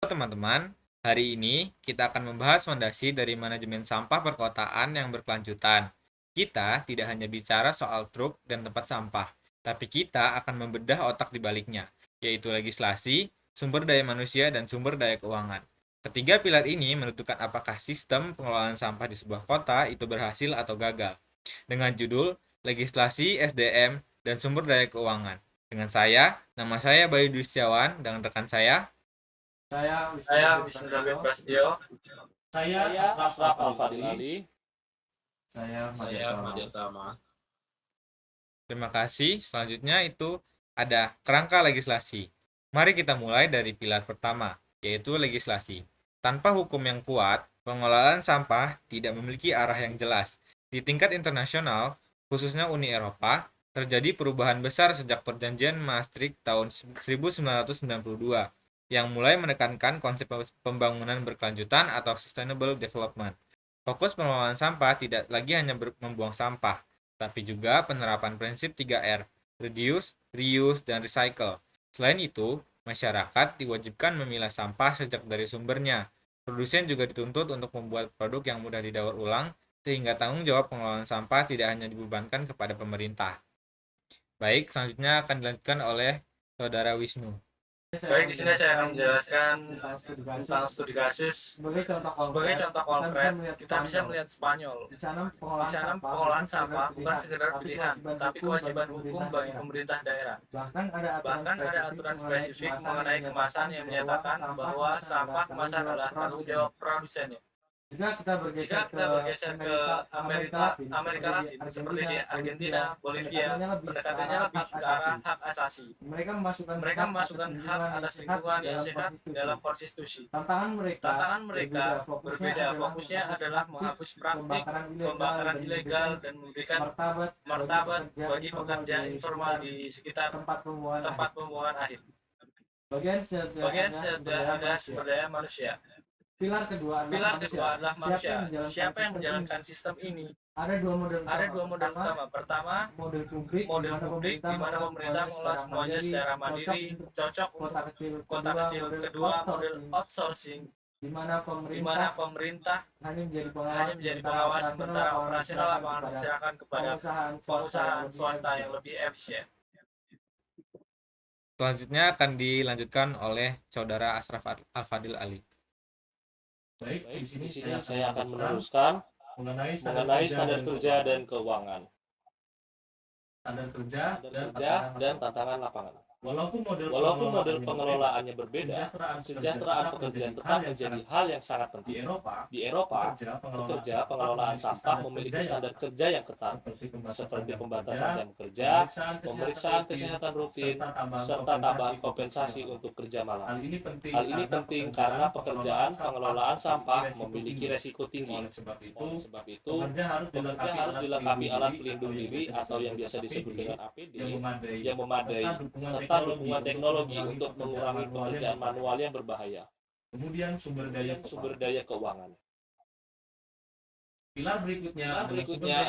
teman-teman, hari ini kita akan membahas fondasi dari manajemen sampah perkotaan yang berkelanjutan. Kita tidak hanya bicara soal truk dan tempat sampah, tapi kita akan membedah otak di baliknya, yaitu legislasi, sumber daya manusia, dan sumber daya keuangan. Ketiga pilar ini menentukan apakah sistem pengelolaan sampah di sebuah kota itu berhasil atau gagal. Dengan judul Legislasi, SDM, dan Sumber Daya Keuangan. Dengan nama saya Bayu Dwi Setiawan, dan rekan Saya Wisnu David Prasetyo. Saya Asraf Alfadil Ali. Saya Madia Tama. Terima kasih. Selanjutnya itu ada kerangka legislasi. Mari kita mulai dari pilar pertama, yaitu legislasi. Tanpa hukum yang kuat, pengelolaan sampah tidak memiliki arah yang jelas. Di tingkat internasional, khususnya Uni Eropa, terjadi perubahan besar sejak Perjanjian Maastricht tahun 1992 yang mulai menekankan konsep pembangunan berkelanjutan atau sustainable development. Fokus pengelolaan sampah tidak lagi hanya membuang sampah, tapi juga penerapan prinsip 3R, reduce, reuse, dan recycle. Selain itu, masyarakat diwajibkan memilah sampah sejak dari sumbernya. Produsen juga dituntut untuk membuat produk yang mudah didaur ulang, sehingga tanggung jawab pengelolaan sampah tidak hanya dibebankan kepada pemerintah. Baik, selanjutnya akan dilanjutkan oleh Saudara Wisnu. Baik, di sini saya akan menjelaskan tentang studi kasus. Sebagai contoh konkret, kita bisa melihat Spanyol. Di sana pengolahan sampah bukan sekedar pilihan, tapi kewajiban hukum bagi pemerintah daerah. Bahkan ada aturan spesifik mengenai kemasan yang menyatakan bahwa sampah kemasan adalah tanggung jawab produsennya. Jika kita bergeser ke Amerika Latin, seperti di Argentina, Bolivia, pendekatannya lebih ke arah hak asasi. Mereka memasukkan hak atas lingkungan yang sehat dalam konstitusi. Tantangan mereka berbeda. Fokusnya adalah menghapus praktik pembakaran ilegal dan memberikan martabat bagi pekerja informal di sekitar tempat pembuangan akhir. Bagian setelah ada sumber daya manusia. Pilar kedua adalah manusia. Siapa yang menjalankan sistem ini? Ada dua model utama. Pertama, model publik di mana pemerintah mengelola semuanya secara mandiri, cocok untuk kota kecil. Kedua, model outsourcing, di mana pemerintah hanya menjadi pengawas sementara operasional lapangan diserahkan kepada pengusaha swasta yang lebih efisien. Selanjutnya akan dilanjutkan oleh Saudara Asraf Alfadil Ali. Baik, di sini saya akan meneruskan mengenai standar kerja dan keuangan. Standar kerja dan tantangan lapangan. Walaupun model pengelolaannya berbeda, kesejahteraan pekerja tetap menjadi hal yang sangat penting. Di Eropa, pekerja pengelolaan sampah memiliki standar kerja yang ketat, seperti pembatasan jam kerja, pemeriksaan kesehatan rutin, serta tambahan kompensasi untuk kerja malam. Hal ini penting karena pekerjaan pengelolaan sampah memiliki resiko tinggi. Oleh sebab itu, pekerja harus dilengkapi alat pelindung diri atau yang biasa disebut dengan APD yang memadai, serta dukungan teknologi untuk mengurangi pekerjaan manual yang berbahaya. Kemudian sumber daya keuangan. Pilar berikutnya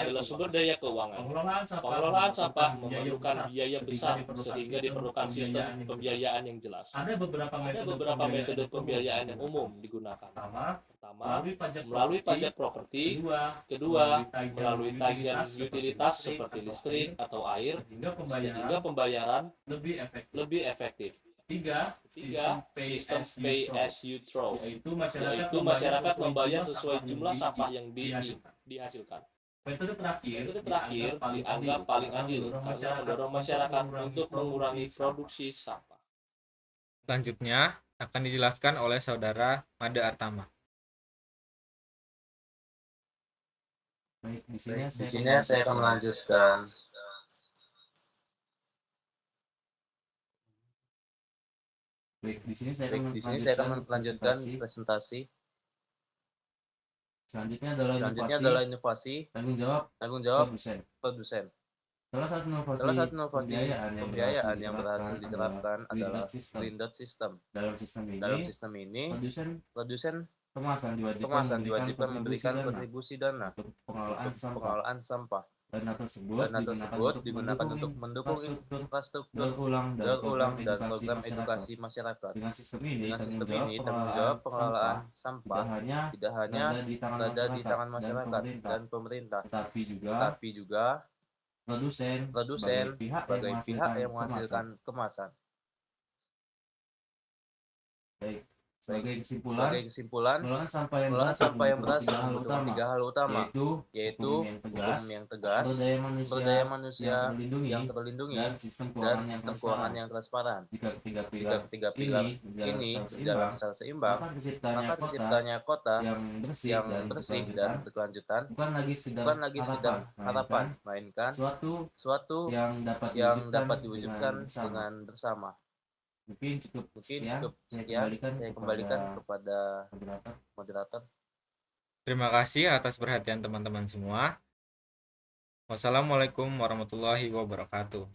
adalah sumber daya keuangan. Pengelolaan sampah memerlukan biaya besar sehingga diperlukan sistem pembiayaan yang jelas. Ada beberapa metode pembiayaan yang umum digunakan. Pertama, melalui pajak properti. Kedua, melalui tagihan utilitas seperti listrik atau air, sehingga pembayaran lebih efektif. Tiga, sistem pay as you throw, yaitu masyarakat membayar sesuai jumlah sampah yang dihasilkan. Metode terakhir dianggap paling adil karena mendorong masyarakat untuk mengurangi produksi sampah. Selanjutnya akan dijelaskan oleh Saudara Mada Artama. Baik, di sini saya akan melanjutkan. Baik, di sini saya akan melanjutkan presentasi. Selanjutnya adalah inovasi tanggung jawab produsen. Salah satu inovasi pembiayaan yang berhasil diterapkan adalah Green Dot System. Dalam sistem ini, produsen kemasan diwajibkan memberikan kontribusi dana untuk pengelolaan sampah. Dana tersebut digunakan untuk mendukung infrastruktur daur ulang dan program edukasi masyarakat. Dengan sistem ini, tanggung jawab pengelolaan sampah tidak hanya berada di tangan masyarakat dan pemerintah, tetapi juga produsen sebagai pihak yang menghasilkan kemasan. Sebagai kesimpulan, pengelolaan sampah yang berhasil membutuhkan 3 hal utama, yaitu hukum yang tegas, berdaya manusia yang terlindungi, dan sistem keuangan yang transparan. Jika ketiga pilar ini berjalan secara seimbang, maka terciptanya kota yang bersih dan berkelanjutan bukan lagi sekedar harapan, melainkan suatu yang dapat diwujudkan dengan bersama. Mungkin cukup sekian. Saya kembalikan kepada moderator. Terima kasih atas perhatian teman-teman semua. Wassalamualaikum warahmatullahi wabarakatuh.